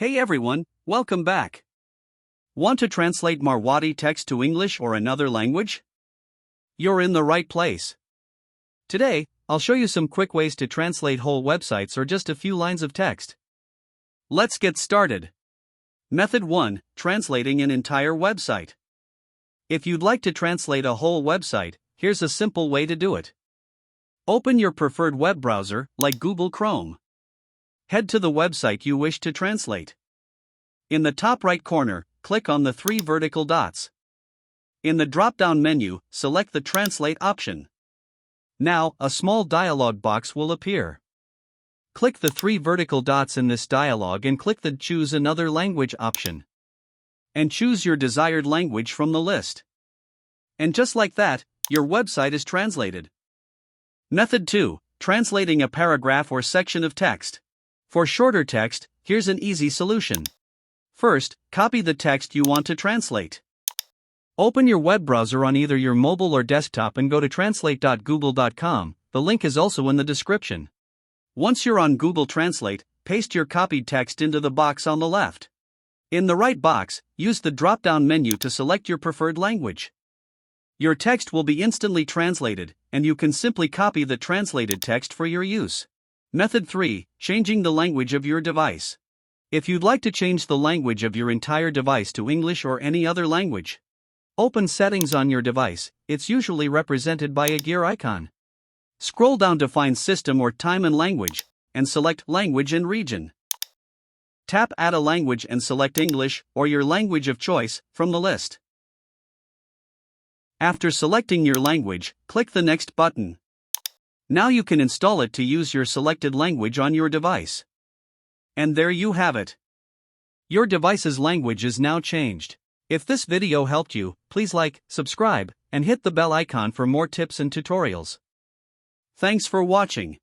Hey everyone, welcome back. Want to translate Marwadi text to English or another language? You're in the right place. Today, I'll show you some quick ways to translate whole websites or just a few lines of text. Let's get started. Method 1. Translating an entire website. If you'd like to translate a whole website, here's a simple way to do it. Open your preferred web browser, like Google Chrome. Head to the website you wish to translate. In the top right corner, click on the 3 vertical dots. In the drop-down menu, select the Translate option. Now, a small dialog box will appear. Click the 3 vertical dots in this dialog and click the Choose Another Language option. And choose your desired language from the list. And just like that, your website is translated. Method 2. Translating a paragraph or section of text. For shorter text, here's an easy solution. First, copy the text you want to translate. Open your web browser on either your mobile or desktop and go to translate.google.com. The link is also in the description. Once you're on Google Translate, paste your copied text into the box on the left. In the right box, use the drop-down menu to select your preferred language. Your text will be instantly translated, and you can simply copy the translated text for your use. Method 3. Changing the language of your device. If you'd like to change the language of your entire device to English or any other language, open Settings on your device. It's usually represented by a gear icon. Scroll down to find System or Time and Language, and select Language and Region. Tap Add a Language and select English, or your language of choice, from the list. After selecting your language, click the Next button. Now you can install it to use your selected language on your device. And there you have it. Your device's language is now changed. If this video helped you, please like, subscribe, and hit the bell icon for more tips and tutorials. Thanks for watching.